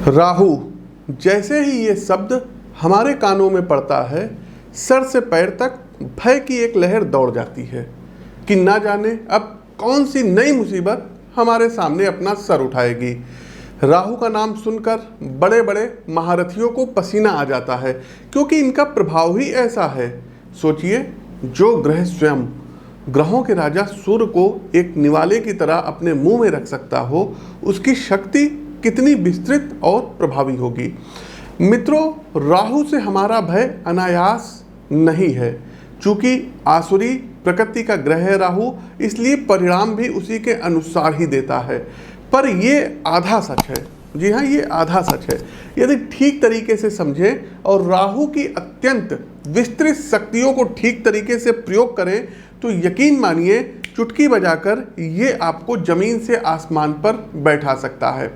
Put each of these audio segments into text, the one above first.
राहु, जैसे ही ये शब्द हमारे कानों में पड़ता है, सर से पैर तक भय की एक लहर दौड़ जाती है कि ना जाने अब कौन सी नई मुसीबत हमारे सामने अपना सर उठाएगी। राहु का नाम सुनकर बड़े बड़े महारथियों को पसीना आ जाता है, क्योंकि इनका प्रभाव ही ऐसा है। सोचिए, जो ग्रह स्वयं ग्रहों के राजा सूर्य को एक निवाले की तरह अपने मुंह में रख सकता हो, उसकी शक्ति कितनी विस्तृत और प्रभावी होगी। मित्रों, राहु से हमारा भय अनायास नहीं है। चूंकि आसुरी प्रकृति का ग्रह है राहु, इसलिए परिणाम भी उसी के अनुसार ही देता है। पर ये आधा सच है। जी हाँ, ये आधा सच है। यदि ठीक तरीके से समझें और राहु की अत्यंत विस्तृत शक्तियों को ठीक तरीके से प्रयोग करें तो यकीन मानिए, चुटकी बजाकर ये आपको जमीन से आसमान पर बैठा सकता है।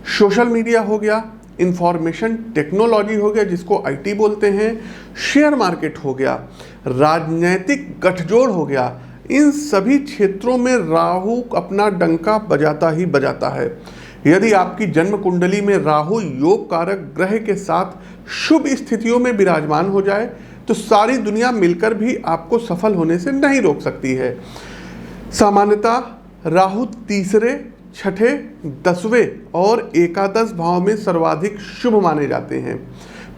सोशल मीडिया हो गया, इंफॉर्मेशन टेक्नोलॉजी हो गया जिसको आईटी बोलते हैं, शेयर मार्केट हो गया, राजनीतिक गठजोड़ हो गया, इन सभी क्षेत्रों में राहु अपना डंका बजाता ही बजाता है। यदि आपकी जन्म कुंडली में राहु योग कारक ग्रह के साथ शुभ स्थितियों में विराजमान हो जाए तो सारी दुनिया मिलकर भी आपको सफल होने से नहीं रोक सकती है। सामान्यतः राहु तीसरे, छठे, 10वें और एकादश भाव में सर्वाधिक शुभ माने जाते हैं।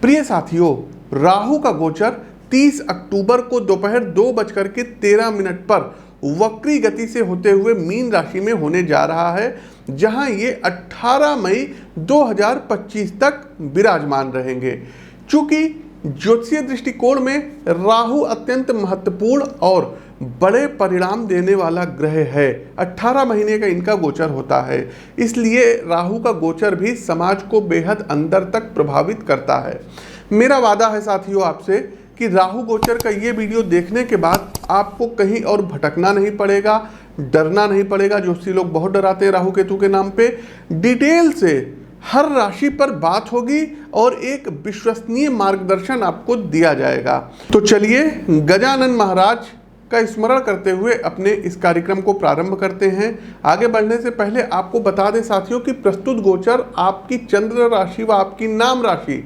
प्रिय साथियों, राहु का गोचर 30 अक्टूबर को दोपहर 2:13 पर वक्री गति से होते हुए मीन राशि में होने जा रहा है, जहां ये 18 मई 2025 तक विराजमान रहेंगे। चूंकि ज्योतिषीय दृष्टिकोण में राहु अत्यंत महत्वपूर्ण और बड़े परिणाम देने वाला ग्रह है, 18 महीने का इनका गोचर होता है, इसलिए राहु का गोचर भी समाज को बेहद अंदर तक प्रभावित करता है। मेरा वादा है साथियों आपसे कि राहु गोचर का ये वीडियो देखने के बाद आपको कहीं और भटकना नहीं पड़ेगा, डरना नहीं पड़ेगा। ज्योतिषी लोग बहुत डराते हैं राहु केतु के नाम पे। डिटेल से हर राशि पर बात होगी और एक विश्वसनीय मार्गदर्शन आपको दिया जाएगा। तो चलिए गजानन महाराज का स्मरण करते हुए अपने इस कार्यक्रम को प्रारंभ करते हैं। आगे बढ़ने से पहले आपको बता दें साथियों कि प्रस्तुत गोचर आपकी चंद्र राशि व आपकी नाम राशि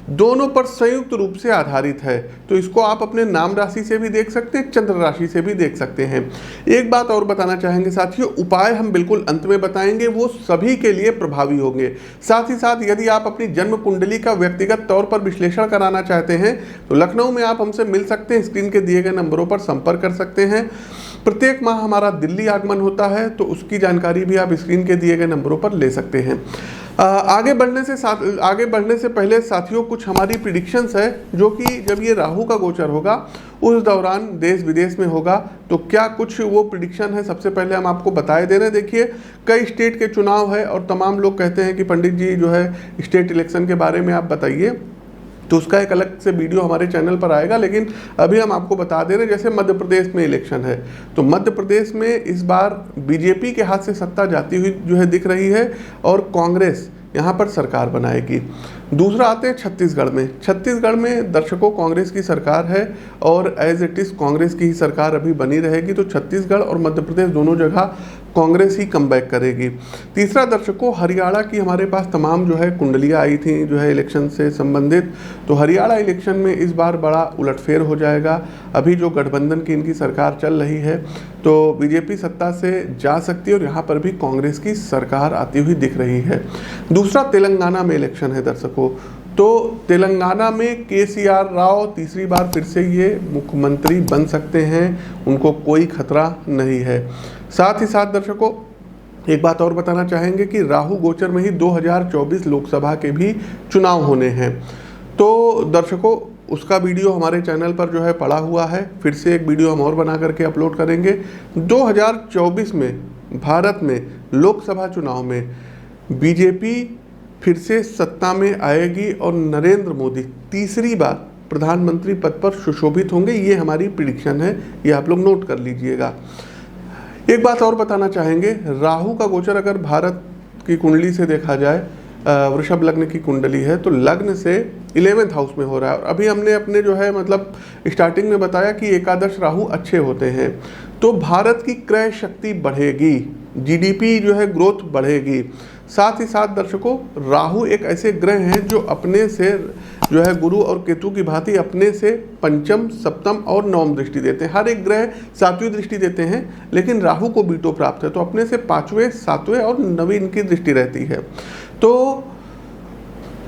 दोनों पर संयुक्त रूप से आधारित है। तो इसको आप अपने नाम राशि से भी देख सकते हैं, चंद्र राशि से भी देख सकते हैं। एक बात और बताना चाहेंगे साथियों, उपाय हम बिल्कुल अंत में बताएंगे, वो सभी के लिए प्रभावी होंगे। साथ ही साथ यदि आप अपनी जन्म कुंडली का व्यक्तिगत तौर पर विश्लेषण कराना चाहते हैं तो लखनऊ में आप हमसे मिल सकते हैं, स्क्रीन के दिए गए नंबरों पर संपर्क कर सकते हैं। प्रत्येक माह हमारा दिल्ली आगमन होता है, तो उसकी जानकारी भी आप स्क्रीन के दिए गए नंबरों पर ले सकते हैं। आगे बढ़ने से पहले साथियों कुछ हमारी प्रिडिक्शंस है, जो कि जब ये राहु का गोचर होगा उस दौरान देश विदेश में होगा, तो क्या कुछ वो प्रिडिक्शन है सबसे पहले हम आपको बताए दे रहे हैं। देखिए, कई स्टेट के चुनाव है और तमाम लोग कहते हैं कि पंडित जी जो है स्टेट इलेक्शन के बारे में आप बताइए, तो उसका एक अलग से वीडियो हमारे चैनल पर आएगा। लेकिन अभी हम आपको बता दे रहे हैं, जैसे मध्य प्रदेश में इलेक्शन है, तो मध्य प्रदेश में इस बार बीजेपी के हाथ से सत्ता जाती हुई जो है दिख रही है और कांग्रेस यहाँ पर सरकार बनाएगी। दूसरा आते हैं छत्तीसगढ़ में। छत्तीसगढ़ में दर्शकों कांग्रेस की सरकार है और एज इट इज़ कांग्रेस की ही सरकार अभी बनी रहेगी, तो छत्तीसगढ़ और मध्य प्रदेश दोनों जगह कांग्रेस ही कमबैक करेगी। तीसरा दर्शकों, हरियाणा की हमारे पास तमाम जो है कुंडलियाँ आई थी जो है इलेक्शन से संबंधित, तो हरियाणा इलेक्शन में इस बार बड़ा उलटफेर हो जाएगा। अभी जो गठबंधन की इनकी सरकार चल रही है, तो बीजेपी सत्ता से जा सकती है और यहाँ पर भी कांग्रेस की सरकार आती हुई दिख रही है। दूसरा तेलंगाना में इलेक्शन है दर्शकों, तो तेलंगाना में केसीआर राव तीसरी बार फिर से ये मुख्यमंत्री बन सकते हैं, उनको कोई खतरा नहीं है। साथ ही साथ दर्शकों एक बात और बताना चाहेंगे कि राहु गोचर में ही 2024 लोकसभा के भी चुनाव होने हैं। तो दर्शकों उसका वीडियो हमारे चैनल पर जो है पड़ा हुआ है, फिर से एक वीडियो हम और बना करके अपलोड करेंगे। 2024 में भारत में लोकसभा चुनाव में बीजेपी फिर से सत्ता में आएगी और नरेंद्र मोदी तीसरी बार प्रधानमंत्री पद पर सुशोभित होंगे। ये हमारी प्रिडिक्शन है, ये आप लोग नोट कर लीजिएगा। एक बात और बताना चाहेंगे, राहु का गोचर अगर भारत की कुंडली से देखा जाए, वृषभ लग्न की कुंडली है, तो लग्न से 11वें हाउस में हो रहा है। और अभी हमने अपने जो है मतलब स्टार्टिंग में बताया कि एकादश राहु अच्छे होते हैं, तो भारत की क्रय शक्ति बढ़ेगी, जीडीपी जो है ग्रोथ बढ़ेगी। साथ ही साथ दर्शकों, राहु एक ऐसे ग्रह हैं जो अपने से जो है गुरु और केतु की भांति अपने से पंचम, सप्तम और नवम दृष्टि देते हैं। हर एक ग्रह सातवीं दृष्टि देते हैं, लेकिन राहु को बीटो प्राप्त है, तो अपने से पांचवें, सातवें और नवीं इनकी दृष्टि रहती है। तो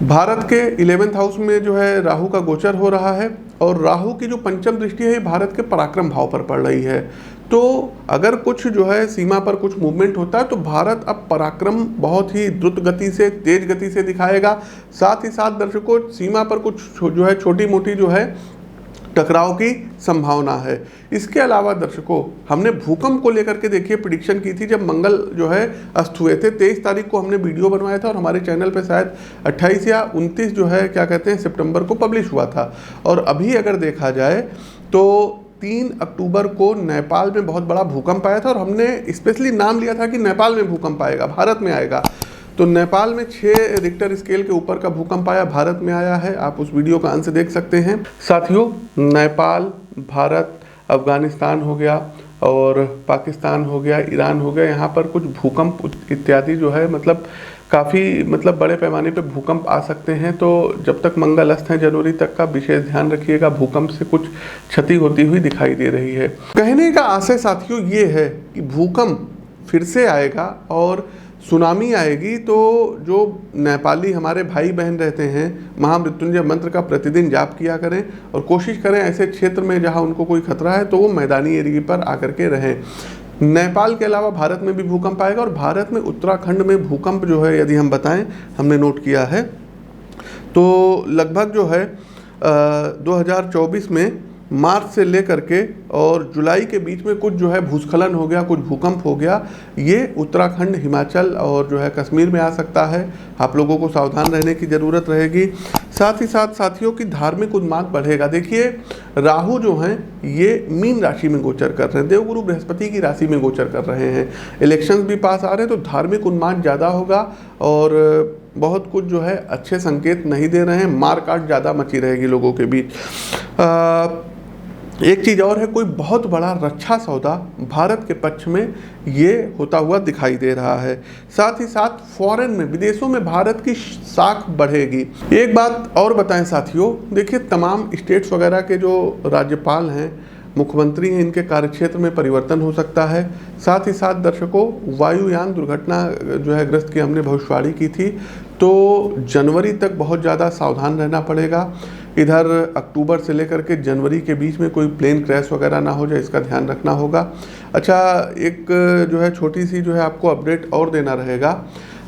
भारत के 11th हाउस में जो है राहु का गोचर हो रहा है, और राहु की जो पंचम दृष्टि है ये भारत के पराक्रम भाव पर पड़ रही है। तो अगर कुछ जो है सीमा पर कुछ मूवमेंट होता है तो भारत अब पराक्रम बहुत ही द्रुत गति से, तेज गति से दिखाएगा। साथ ही साथ दर्शकों, सीमा पर कुछ जो है छोटी मोटी जो है टकराव की संभावना है। इसके अलावा दर्शकों, हमने भूकंप को लेकर के देखिए प्रिडिक्शन की थी जब मंगल जो है अस्त हुए थे। 23 तारीख को हमने वीडियो बनवाया था और हमारे चैनल पे शायद 28 या 29 जो है क्या कहते हैं सितंबर को पब्लिश हुआ था। और अभी अगर देखा जाए तो 3 अक्टूबर को नेपाल में बहुत बड़ा भूकंप आया था, और हमने स्पेशली नाम लिया था कि नेपाल में भूकंप आएगा, भारत में आएगा। तो नेपाल में 6 रिक्टर स्केल के ऊपर का भूकंप आया, भारत में आया है। आप उस वीडियो का अंत से देख सकते हैं। साथियों, नेपाल, भारत, अफगानिस्तान हो गया और पाकिस्तान हो गया, ईरान हो गया, यहाँ पर कुछ भूकंप इत्यादि जो है काफ़ी बड़े पैमाने पे भूकंप आ सकते हैं। तो जब तक मंगल अस्त है जनवरी तक का विशेष ध्यान रखिएगा, भूकंप से कुछ क्षति होती हुई दिखाई दे रही है। कहने का आशय साथियों ये है कि भूकंप फिर से आएगा और सुनामी आएगी, तो जो नेपाली हमारे भाई बहन रहते हैं, महामृत्युंजय मंत्र का प्रतिदिन जाप किया करें और कोशिश करें ऐसे क्षेत्र में जहां उनको कोई खतरा है तो वो मैदानी एरिया पर आकर के रहें। नेपाल के अलावा भारत में भी भूकंप आएगा, और भारत में उत्तराखंड में भूकंप जो है यदि हम बताएं, हमने नोट किया है तो लगभग जो है 2024 में मार्च से लेकर के और जुलाई के बीच में कुछ जो है भूस्खलन हो गया, कुछ भूकंप हो गया। ये उत्तराखंड, हिमाचल और जो है कश्मीर में आ सकता है। आप लोगों को सावधान रहने की ज़रूरत रहेगी। साथ ही साथ साथियों की धार्मिक उन्माद बढ़ेगा। देखिए, राहु जो हैं ये मीन राशि में गोचर कर रहे हैं, देवगुरु बृहस्पति की राशि में गोचर कर रहे हैं। इलेक्शंस भी पास आ रहे हैं, तो धार्मिक उन्माद ज़्यादा होगा और बहुत कुछ जो है अच्छे संकेत नहीं दे रहे हैं। मार काट ज़्यादा मची रहेगी लोगों के बीच। एक चीज़ और है, कोई बहुत बड़ा रक्षा सौदा भारत के पक्ष में ये होता हुआ दिखाई दे रहा है। साथ ही साथ फॉरेन में, विदेशों में भारत की साख बढ़ेगी। एक बात और बताएं साथियों, देखिए तमाम स्टेट्स वगैरह के जो राज्यपाल हैं, मुख्यमंत्री हैं, इनके कार्यक्षेत्र में परिवर्तन हो सकता है। साथ ही साथ दर्शकों, वायुयान दुर्घटना जो है ग्रस्त की हमने भविष्यवाणी की थी, तो जनवरी तक बहुत ज़्यादा सावधान रहना पड़ेगा। इधर अक्टूबर से लेकर के जनवरी के बीच में कोई प्लेन क्रैश वगैरह ना हो जाए, इसका ध्यान रखना होगा। अच्छा, एक जो है छोटी सी जो है आपको अपडेट और देना रहेगा।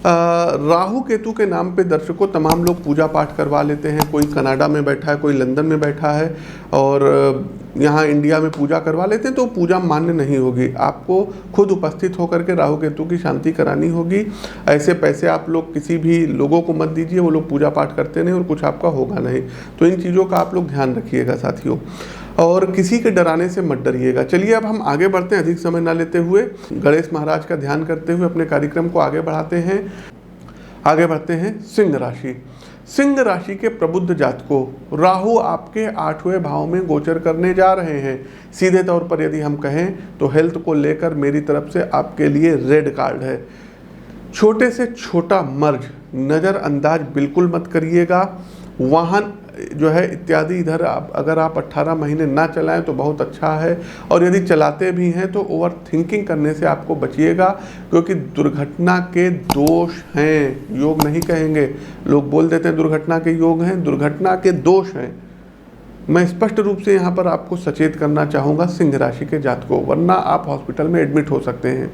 राहु केतु के नाम पे दर्शकों तमाम लोग पूजा पाठ करवा लेते हैं। कोई कनाडा में बैठा है, कोई लंदन में बैठा है और यहाँ इंडिया में पूजा करवा लेते हैं, तो पूजा मान्य नहीं होगी। आपको खुद उपस्थित होकर के राहु केतु की शांति करानी होगी। ऐसे पैसे आप लोग किसी भी लोगों को मत दीजिए, वो लोग पूजा पाठ करते नहीं और कुछ आपका होगा नहीं। तो इन चीज़ों का आप लोग ध्यान रखिएगा साथियों, और किसी के डराने से मत डरिएगा। चलिए अब हम आगे बढ़ते हैं, अधिक समय ना लेते हुए गणेश महाराज का ध्यान करते हुए अपने कार्यक्रम को आगे बढ़ाते हैं। आगे बढ़ते हैं सिंह राशि। सिंह राशि के प्रबुद्ध जातकों, राहु आपके 8वें भाव में गोचर करने जा रहे हैं। सीधे तौर पर यदि हम कहें तो हेल्थ को लेकर मेरी तरफ से आपके लिए रेड कार्ड है। छोटे से छोटा मर्ज नज़रअंदाज बिल्कुल मत करिएगा। वाहन जो है इत्यादि इधर अगर आप 18 महीने ना चलाएं तो बहुत अच्छा है, और यदि चलाते भी हैं तो ओवर थिंकिंग करने से आपको बचिएगा, क्योंकि दुर्घटना के दोष हैं, योग नहीं कहेंगे। लोग बोल देते हैं दुर्घटना के योग हैं, दुर्घटना के दोष हैं। मैं स्पष्ट रूप से यहाँ पर आपको सचेत करना चाहूँगा सिंह राशि के जातकों, वरना आप हॉस्पिटल में एडमिट हो सकते हैं।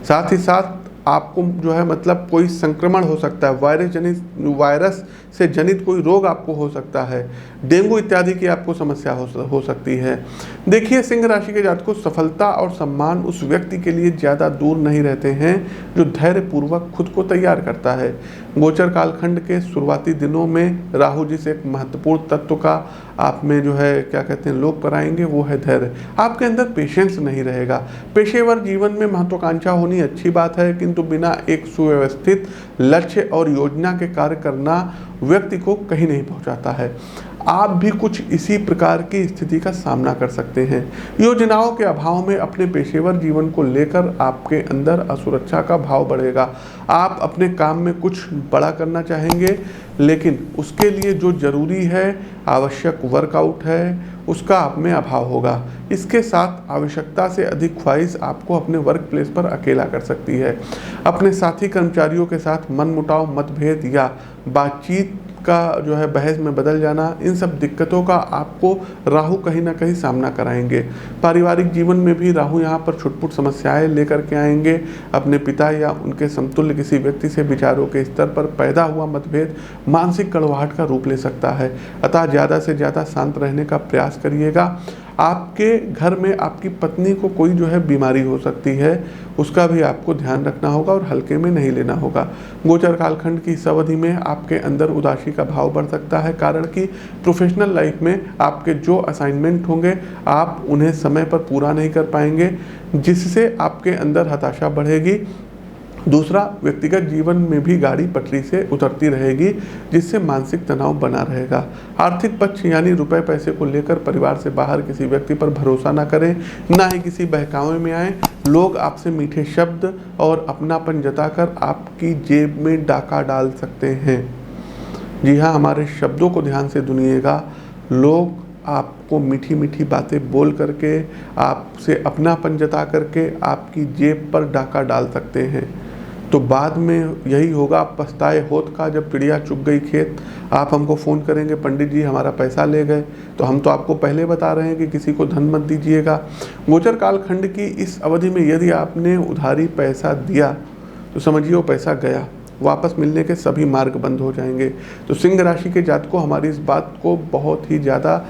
साथ ही साथ आपको जो है कोई संक्रमण हो सकता है, वायरस से जनित कोई रोग आपको हो सकता है, डेंगू इत्यादि की आपको समस्या हो सकती है। देखिए, सिंह राशि के जातकों, सफलता और सम्मान उस व्यक्ति के लिए ज़्यादा दूर नहीं रहते हैं जो धैर्यपूर्वक खुद को तैयार करता है। गोचर कालखंड के शुरुआती दिनों में राहु जी से एक महत्वपूर्ण तत्व का आप में जो है क्या कहते हैं लोप कराएंगे, वो है धैर्य। आपके अंदर पेशेंस नहीं रहेगा। पेशेवर जीवन में महत्वाकांक्षा होनी अच्छी बात है, किंतु बिना एक सुव्यवस्थित लक्ष्य और योजना के कार्य करना व्यक्ति को कहीं नहीं पहुंचाता है। आप भी कुछ इसी प्रकार की स्थिति का सामना कर सकते हैं। योजनाओं के अभाव में अपने पेशेवर जीवन को लेकर आपके अंदर असुरक्षा का भाव बढ़ेगा। आप अपने काम में कुछ बड़ा करना चाहेंगे, लेकिन उसके लिए जो जरूरी है, आवश्यक वर्कआउट है, उसका आप में अभाव होगा। इसके साथ आवश्यकता से अधिक ख्वाहिश आपको अपने वर्क प्लेस पर अकेला कर सकती है। अपने साथी कर्मचारियों के साथ मनमुटाव, मतभेद या बातचीत का जो है बहस में बदल जाना, इन सब दिक्कतों का आपको राहु कहीं ना कहीं सामना कराएंगे। पारिवारिक जीवन में भी राहु यहाँ पर छुटपुट समस्याएं लेकर के आएंगे। अपने पिता या उनके समतुल्य किसी व्यक्ति से विचारों के स्तर पर पैदा हुआ मतभेद मानसिक कड़वाहट का रूप ले सकता है। अतः ज़्यादा से ज़्यादा शांत रहने का प्रयास करिएगा। आपके घर में आपकी पत्नी को कोई जो है बीमारी हो सकती है, उसका भी आपको ध्यान रखना होगा और हल्के में नहीं लेना होगा। गोचर कालखंड की इस अवधि में आपके अंदर उदासी का भाव बढ़ सकता है, कारण कि प्रोफेशनल लाइफ में आपके जो असाइनमेंट होंगे आप उन्हें समय पर पूरा नहीं कर पाएंगे, जिससे आपके अंदर हताशा बढ़ेगी। दूसरा, व्यक्तिगत जीवन में भी गाड़ी पटरी से उतरती रहेगी, जिससे मानसिक तनाव बना रहेगा। आर्थिक पक्ष यानी रुपए पैसे को लेकर परिवार से बाहर किसी व्यक्ति पर भरोसा ना करें, ना ही किसी बहकावे में आए। लोग आपसे मीठे शब्द और अपनापन जताकर आपकी जेब में डाका डाल सकते हैं। जी हाँ, हमारे शब्दों को ध्यान से सुनिएगा। लोग आपको मीठी मीठी बातें बोल करके, आपसे अपनापन जता करके आपकी जेब पर डाका डाल सकते हैं। तो बाद में यही होगा, पछताए होत का जब चिड़िया चुग गई खेत। आप हमको फ़ोन करेंगे, पंडित जी हमारा पैसा ले गए, तो हम तो आपको पहले बता रहे हैं कि किसी को धन मत दीजिएगा। गोचर कालखंड की इस अवधि में यदि आपने उधारी पैसा दिया तो समझिए वो पैसा गया, वापस मिलने के सभी मार्ग बंद हो जाएंगे। तो सिंह राशि के जातकों, हमारी इस बात को बहुत ही ज़्यादा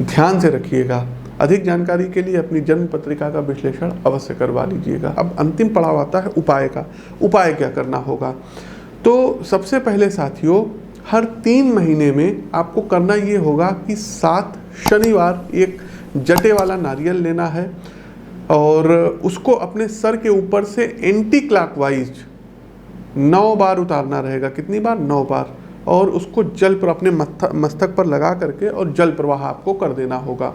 ध्यान से रखिएगा। अधिक जानकारी के लिए अपनी जन्म पत्रिका का विश्लेषण अवश्य करवा लीजिएगा। अब अंतिम पड़ाव आता है उपाय का। उपाय क्या करना होगा? तो सबसे पहले साथियों, हर 3 महीने में आपको करना ये होगा कि 7 शनिवार एक जटे वाला नारियल लेना है और उसको अपने सर के ऊपर से एंटी क्लॉकवाइज 9 बार उतारना रहेगा। कितनी बार? 9 बार। और उसको जल पर अपने मस्तक पर लगा करके और जल प्रवाह आपको कर देना होगा।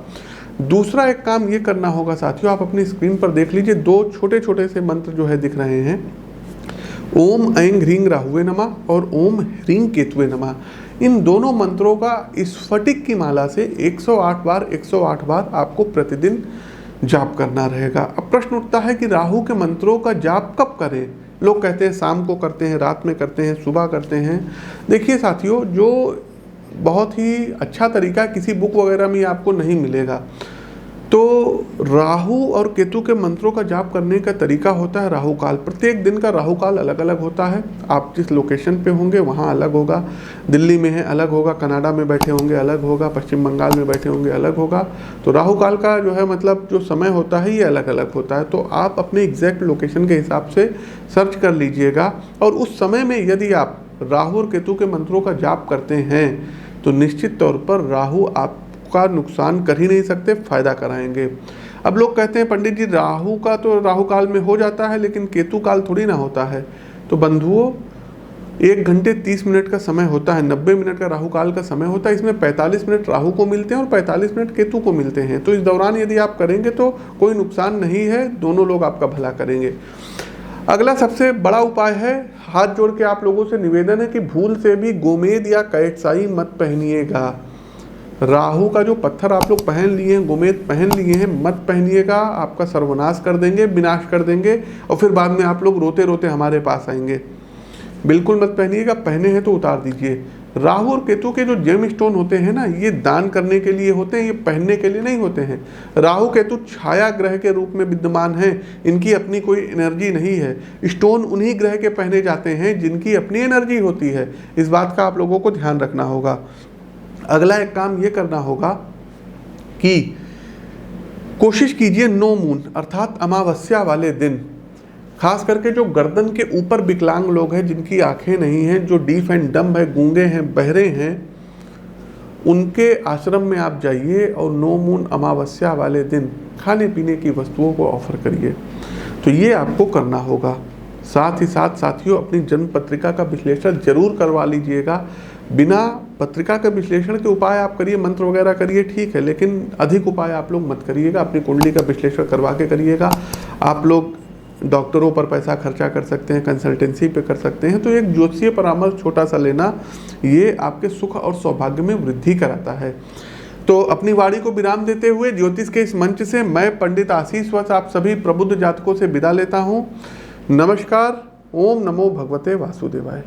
दूसरा एक काम ये करना होगा साथियों, आप अपनी स्क्रीन पर देख लीजिए, 2 छोटे छोटे से मंत्र जो है दिख रहे हैं। ओम ऐं ह्रीं राहुवे नमः और ओम ह्रीं केतुवे नमः। इन दोनों मंत्रों का स्फटिक की माला से 108 बार आपको प्रतिदिन जाप करना रहेगा। अब प्रश्न उठता है कि राहु के मंत्रों का जाप कब करें? लोग कहते हैं शाम को करते हैं, रात में करते हैं, सुबह करते हैं। देखिए साथियों, जो बहुत ही अच्छा तरीका किसी बुक वगैरह में आपको नहीं मिलेगा। तो राहु और केतु के मंत्रों का जाप करने का तरीका होता है राहु काल। प्रत्येक दिन का राहु काल अलग अलग होता है। आप जिस लोकेशन पे होंगे वहाँ अलग होगा। दिल्ली में है अलग होगा, कनाडा में बैठे होंगे अलग होगा, पश्चिम बंगाल में बैठे होंगे अलग होगा। तो राहु काल का जो है मतलब जो समय होता है ये अलग अलग होता है। तो आप अपने एग्जैक्ट लोकेशन के हिसाब से सर्च कर लीजिएगा और उस समय में यदि आप राहु और केतु के मंत्रों का जाप करते हैं तो निश्चित तौर पर राहु आपका नुकसान कर ही नहीं सकते, फायदा कराएंगे। अब लोग कहते हैं पंडित जी राहु का तो राहु काल में हो जाता है लेकिन केतु काल थोड़ी ना होता है। तो बंधुओं, 1 घंटे 30 मिनट का समय होता है, 90 मिनट का राहु काल का समय होता है। इसमें 45 मिनट राहु को मिलते हैं और 45 मिनट केतु को मिलते हैं। तो इस दौरान यदि आप करेंगे तो कोई नुकसान नहीं है, दोनों लोग आपका भला करेंगे। अगला सबसे बड़ा उपाय है, हाथ जोड़ के आप लोगों से निवेदन है कि भूल से भी गोमेद या कैटसाई मत पहनिएगा। राहु का जो पत्थर आप लोग पहन लिए हैं, गोमेद पहन लिए हैं, मत पहनिएगा। आपका सर्वनाश कर देंगे, विनाश कर देंगे और फिर बाद में आप लोग रोते रोते हमारे पास आएंगे। बिल्कुल मत पहनिएगा, पहने हैं तो उतार दीजिए। राहु और केतु के जो जेम स्टोन होते हैं ना, ये दान करने के लिए होते हैं, ये पहनने के लिए नहीं होते हैं। राहु केतु छाया ग्रह के रूप में विद्यमान हैं, इनकी अपनी कोई एनर्जी नहीं है। स्टोन उन्हीं ग्रह के पहने जाते हैं जिनकी अपनी एनर्जी होती है। इस बात का आप लोगों को ध्यान रखना होगा। अगला एक काम ये करना होगा कि कोशिश कीजिए नो मून अर्थात अमावस्या वाले दिन, खास करके जो गर्दन के ऊपर विकलांग लोग हैं, जिनकी आंखें नहीं हैं, जो डीफ एंड डम्ब है, गूंगे हैं, बहरे हैं, उनके आश्रम में आप जाइए और नो मून अमावस्या वाले दिन खाने पीने की वस्तुओं को ऑफर करिए। तो ये आपको करना होगा। साथ ही साथ साथियों, अपनी जन्म पत्रिका का विश्लेषण जरूर करवा लीजिएगा। बिना पत्रिका के विश्लेषण के उपाय आप करिए, मंत्र वगैरह करिए, ठीक है, लेकिन अधिक उपाय आप लोग मत करिएगा। अपनी कुंडली का विश्लेषण करवा के करिएगा। आप लोग डॉक्टरों पर पैसा खर्चा कर सकते हैं, कंसल्टेंसी पे कर सकते हैं, तो एक ज्योतिषीय परामर्श छोटा सा लेना ये आपके सुख और सौभाग्य में वृद्धि कराता है। तो अपनी वाणी को विराम देते हुए ज्योतिष के इस मंच से मैं पंडित आशीष वत्स आप सभी प्रबुद्ध जातकों से विदा लेता हूँ। नमस्कार। ओम नमो भगवते वासुदेवाय।